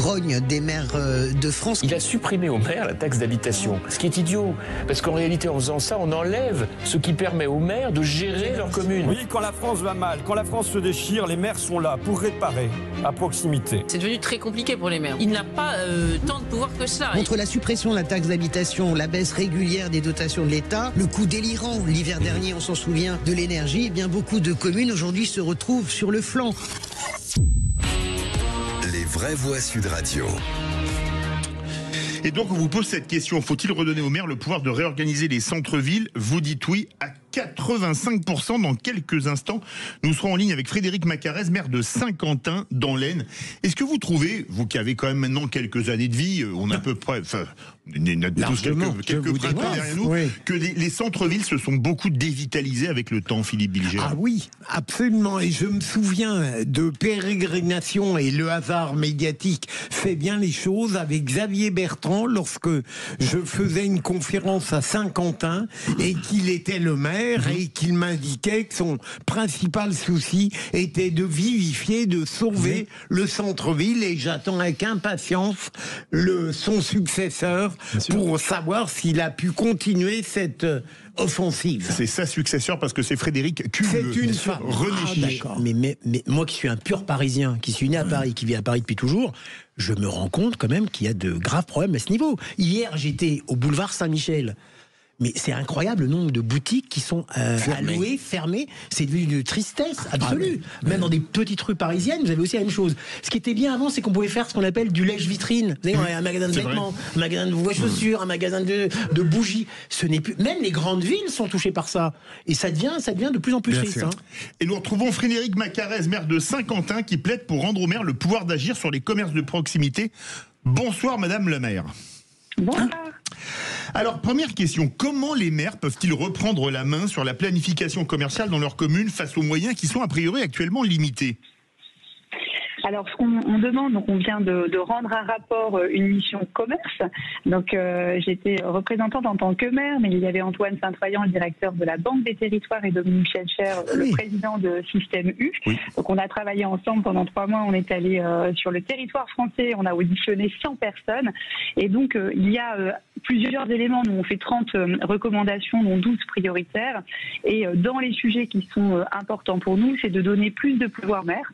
grogne des maires de France. Il a supprimé aux maires la taxe d'habitation, ce qui est idiot, parce qu'en réalité, en faisant ça, on enlève ce qui permet aux maires de gérer leur commune. Oui, quand la France va mal, quand la France se déchire, les maires sont là pour réparer à proximité. C'est devenu très compliqué pour les maires. Il n'a pas tant de pouvoir que cela. Contre la suppression de la taxe d'habitation, la baisse régulière des dotations de l'État, le coût délirant l'hiver dernier, on s'en souvient, de l'énergie, eh bien beaucoup de communes aujourd'hui se retrouvent sur le flanc. Les vraies voix Sud Radio. Et donc on vous pose cette question, faut-il redonner aux maires le pouvoir de réorganiser les centres-villes? Vous dites oui à 85% dans quelques instants. Nous serons en ligne avec Frédéric Macarez, maire de Saint-Quentin dans l'Aisne. Est-ce que vous trouvez, vous qui avez quand même maintenant quelques années de vie, on a à peu près, enfin, on a tous quelques printemps derrière nous, oui, que les centres-villes se sont beaucoup dévitalisés avec le temps, Philippe Bilger? Ah oui, absolument. Et je me souviens de pérégrination, et le hasard médiatique fait bien les choses, avec Xavier Bertrand, lorsque je faisais une conférence à Saint-Quentin et qu'il était le maire et qu'il m'indiquait que son principal souci était de vivifier, de sauver le centre-ville, et j'attends avec impatience son successeur pour savoir s'il a pu continuer cette offensive. C'est sa successeur parce que c'est Frédéric Cumeux. C'est une femme. René mais moi qui suis un pur Parisien, qui suis né à Paris, qui vit à Paris depuis toujours, je me rends compte quand même qu'il y a de graves problèmes à ce niveau. Hier, j'étais au boulevard Saint-Michel. Mais c'est incroyable le nombre de boutiques qui sont allouées, fermées. C'est devenu une tristesse absolue. Même dans des petites rues parisiennes, vous avez aussi la même chose. Ce qui était bien avant, c'est qu'on pouvait faire ce qu'on appelle du lèche-vitrine. Vous savez, un magasin de vêtements, un magasin de chaussures, un magasin de bougies. Ce n'est plus. Même les grandes villes sont touchées par ça. Et ça devient de plus en plus triste. Hein. Et nous retrouvons Frédéric Macarez, maire de Saint-Quentin, qui plaide pour rendre aux maires le pouvoir d'agir sur les commerces de proximité. Bonsoir, Madame la maire. Bonsoir. Alors, première question, comment les maires peuvent-ils reprendre la main sur la planification commerciale dans leur commune face aux moyens qui sont a priori actuellement limités? Alors, ce qu'on demande, donc on vient de rendre un rapport, une mission commerce. Donc, j'étais représentante en tant que maire, mais il y avait Antoine Saint-Troyan, le directeur de la Banque des Territoires, et Dominique Schelcher, le président de Système U. Oui. Donc, on a travaillé ensemble pendant 3 mois. On est allé sur le territoire français. On a auditionné 100 personnes. Et donc, il y a plusieurs éléments. Nous, on fait 30 recommandations, dont 12 prioritaires. Et dans les sujets qui sont importants pour nous, c'est de donner plus de pouvoir maire,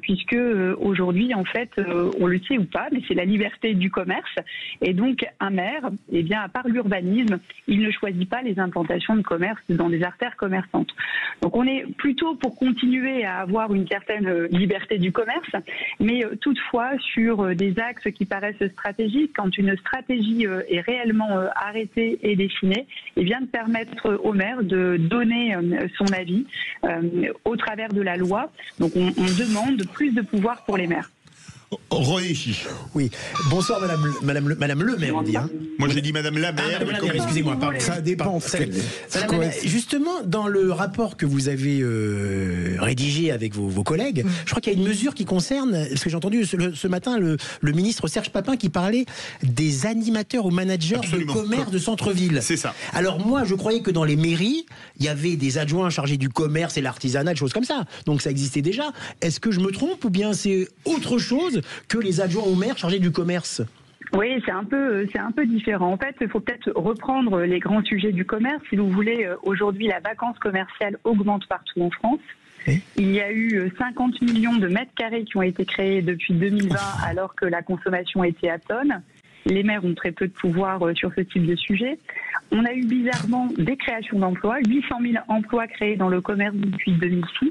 puisque aujourd'hui, en fait, on le sait ou pas, mais c'est la liberté du commerce. Et donc, un maire, eh bien, à part l'urbanisme, il ne choisit pas les implantations de commerce dans des artères commerçantes. Donc, on est plutôt pour continuer à avoir une certaine liberté du commerce, mais toutefois, sur des axes qui paraissent stratégiques, quand une stratégie est réellement arrêtée et dessinée, eh bien, de permettre au maire de donner son avis au travers de la loi. Donc, on demande plus de pouvoir pour les maires. Oui. Bonsoir Madame le maire, on dit. Hein. Moi j'ai dit Madame la maire. Excusez-moi, pardon. Ça dépend. Justement, dans le rapport que vous avez rédigé avec vos collègues, je crois qu'il y a une mesure qui concerne, parce que j'ai entendu ce matin le ministre Serge Papin qui parlait des animateurs ou managers de commerce de centre-ville. C'est ça. Alors moi, je croyais que dans les mairies, il y avait des adjoints chargés du commerce et l'artisanat, des choses comme ça. Donc ça existait déjà. Est-ce que je me trompe ou bien c'est autre chose que les adjoints au maire chargés du commerce? Oui, c'est un peu différent. En fait, il faut peut-être reprendre les grands sujets du commerce. Si vous voulez, aujourd'hui, la vacance commerciale augmente partout en France. Il y a eu 50 millions de mètres carrés qui ont été créés depuis 2020, alors que la consommation était à tonnes. Les maires ont très peu de pouvoir sur ce type de sujet. On a eu bizarrement des créations d'emplois, 800 000 emplois créés dans le commerce depuis 2006,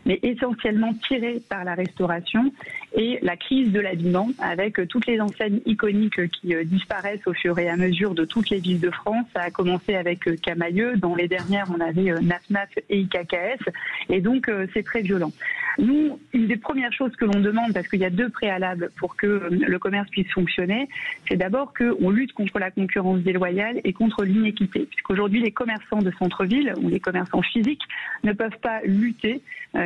mais essentiellement tirés par la restauration et la crise de l'habillement, avec toutes les enseignes iconiques qui disparaissent au fur et à mesure de toutes les villes de France. Ça a commencé avec Camaïeu. Dans les dernières, on avait Naf et IKKS. Et donc, c'est très violent. Nous, une des premières choses que l'on demande, parce qu'il y a 2 préalables pour que le commerce puisse fonctionner, c'est d'abord qu'on lutte contre la concurrence déloyale et contre l'inéquité. Puisqu'aujourd'hui, les commerçants de centre-ville ou les commerçants physiques ne peuvent pas lutter,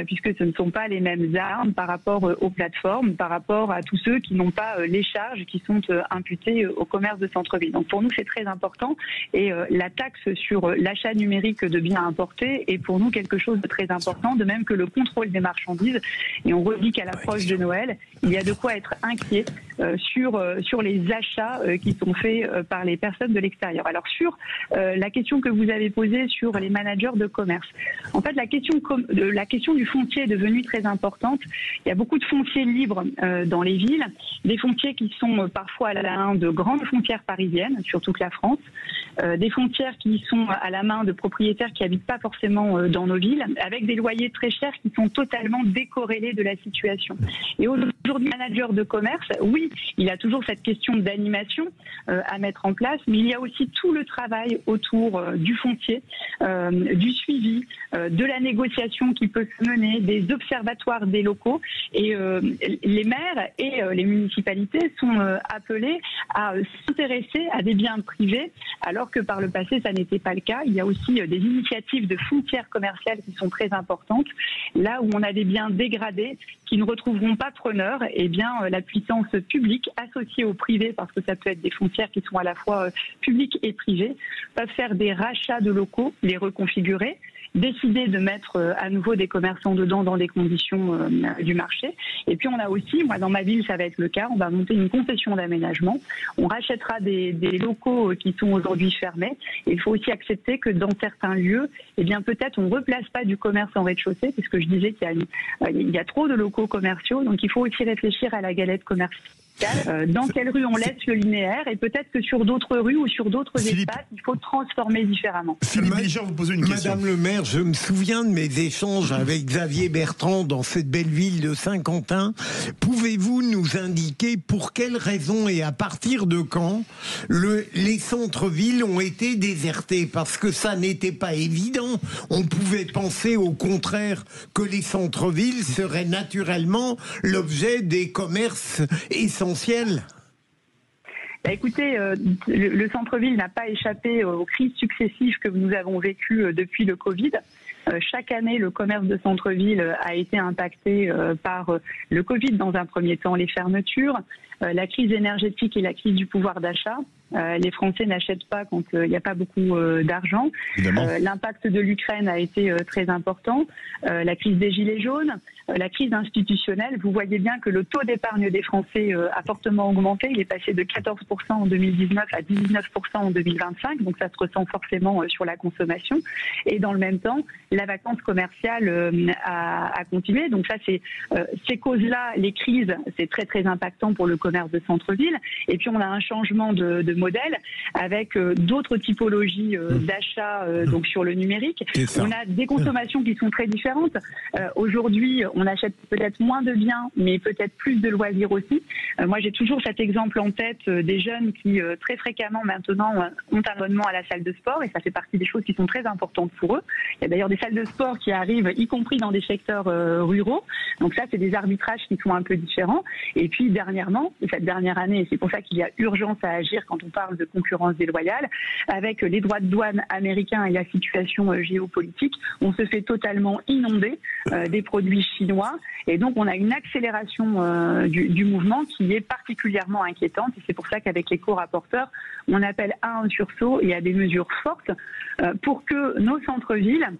puisque ce ne sont pas les mêmes armes par rapport aux plateformes. énorme par rapport à tous ceux qui n'ont pas les charges qui sont imputées au commerce de centre-ville. Donc pour nous, c'est très important et la taxe sur l'achat numérique de biens importés est pour nous quelque chose de très important, de même que le contrôle des marchandises. Et on redit qu'à l'approche de Noël, il y a de quoi être inquiet sur les achats qui sont faits par les personnes de l'extérieur. Alors sur la question que vous avez posée sur les managers de commerce, en fait la question du foncier est devenue très importante. Il y a beaucoup de fonciers libres dans les villes, des fonciers qui sont parfois à la main de grandes foncières parisiennes sur toute la France, des foncières qui sont à la main de propriétaires qui habitent pas forcément dans nos villes, avec des loyers très chers qui sont totalement décorrélés de la situation. Et aujourd'hui, manager de commerce, oui, il y a toujours cette question d'animation à mettre en place, mais il y a aussi tout le travail autour du foncier, du suivi, de la négociation qui peut se mener, des observatoires des locaux. Et les maires et les municipalités sont appelés à s'intéresser à des biens privés, alors que par le passé, ça n'était pas le cas. Il y a aussi des initiatives de foncières commerciales qui sont très importantes. Là où on a des biens dégradés qui ne retrouveront pas preneur, eh bien, la puissance publique associée au privé, parce que ça peut être des foncières qui sont à la fois publiques et privées, peuvent faire des rachats de locaux, les reconfigurer, décider de mettre à nouveau des commerçants dedans dans des conditions du marché. Et puis on a aussi, moi dans ma ville ça va être le cas, on va monter une concession d'aménagement, on rachètera des locaux qui sont aujourd'hui fermés. Et il faut aussi accepter que dans certains lieux, eh bien peut-être on ne replace pas du commerce en rez-de-chaussée, puisque je disais qu'il y a trop de locaux commerciaux, donc il faut aussi réfléchir à la galette commerciale. Dans quelle rue on laisse le linéaire, et peut-être que sur d'autres rues ou sur d'autres espaces, il faut transformer différemment. Philippe Bilger, vous posez une question. Madame le maire, je me souviens de mes échanges avec Xavier Bertrand dans cette belle ville de Saint-Quentin. Pouvez-vous nous indiquer pour quelles raisons et à partir de quand les centres-villes ont été désertés? Parce que ça n'était pas évident. On pouvait penser au contraire que les centres-villes seraient naturellement l'objet des commerces essentiels. Bah écoutez, le centre-ville n'a pas échappé aux crises successives que nous avons vécues depuis le Covid. Chaque année, le commerce de centre-ville a été impacté par le Covid dans un premier temps, les fermetures, la crise énergétique et la crise du pouvoir d'achat. Les Français n'achètent pas quand il n'y a pas beaucoup d'argent. L'impact de l'Ukraine a été très important. La crise des Gilets jaunes, la crise institutionnelle. Vous voyez bien que le taux d'épargne des Français a fortement augmenté. Il est passé de 14% en 2019 à 19% en 2025. Donc ça se ressent forcément sur la consommation. Et dans le même temps, la vacance commerciale a continué. Donc ça, c'est ces causes-là, les crises, c'est très très impactant pour le commerce de centre-ville. Et puis on a un changement de modèle avec d'autres typologies d'achat donc sur le numérique. On a des consommations qui sont très différentes. Aujourd'hui, on achète peut-être moins de biens, mais peut-être plus de loisirs aussi. Moi, j'ai toujours cet exemple en tête des jeunes qui très fréquemment maintenant ont un abonnement à la salle de sport, et ça fait partie des choses qui sont très importantes pour eux. Il y a d'ailleurs des salles de sport qui arrivent, y compris dans des secteurs ruraux. Donc ça, c'est des arbitrages qui sont un peu différents. Et puis dernièrement, cette dernière année, et c'est pour ça qu'il y a urgence à agir quand on parle de concurrence déloyale, avec les droits de douane américains et la situation géopolitique, on se fait totalement inonder des produits chinois. Et donc on a une accélération du mouvement qui est particulièrement inquiétante. Et c'est pour ça qu'avec les co-rapporteurs, on appelle à un sursaut et à des mesures fortes pour que nos centres-villes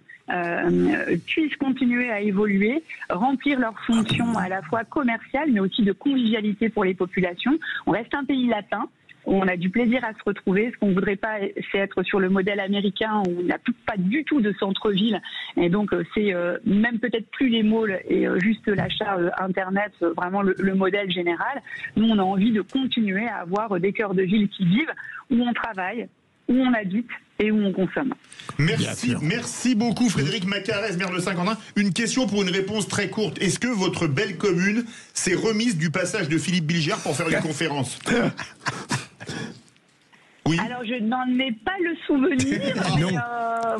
puissent continuer à évoluer, remplir leurs fonctions à la fois commerciales mais aussi de convivialité pour les populations. On reste un pays latin. On a du plaisir à se retrouver. Ce qu'on ne voudrait pas, c'est être sur le modèle américain où on n'a pas du tout de centre-ville. Et donc, c'est même peut-être plus les malls et juste l'achat Internet, vraiment le modèle général. Nous, on a envie de continuer à avoir des cœurs de ville qui vivent, où on travaille, où on habite et où on consomme. Merci beaucoup Frédéric Macarès, maire de Saint-Quentin. Une question pour une réponse très courte. Est-ce que votre belle commune s'est remise du passage de Philippe Bilger pour faire une conférence? Oui. Alors, je n'en ai pas le souvenir. Mais,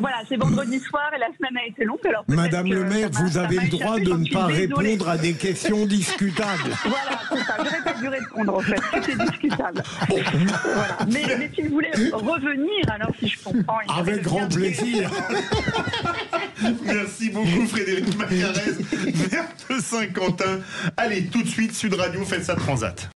voilà, c'est vendredi soir et la semaine a été longue. Alors Madame le maire, vous avez le droit de ne pas répondre à des questions discutables. Voilà, c'est ça. J'aurais pas dû répondre, en fait. C'était discutable. Voilà. Mais si vous voulez revenir, alors si je comprends... Avec grand plaisir. Merci beaucoup Frédéric Macarez, maire de Saint-Quentin. Allez, tout de suite, Sud Radio, faites ça Transat.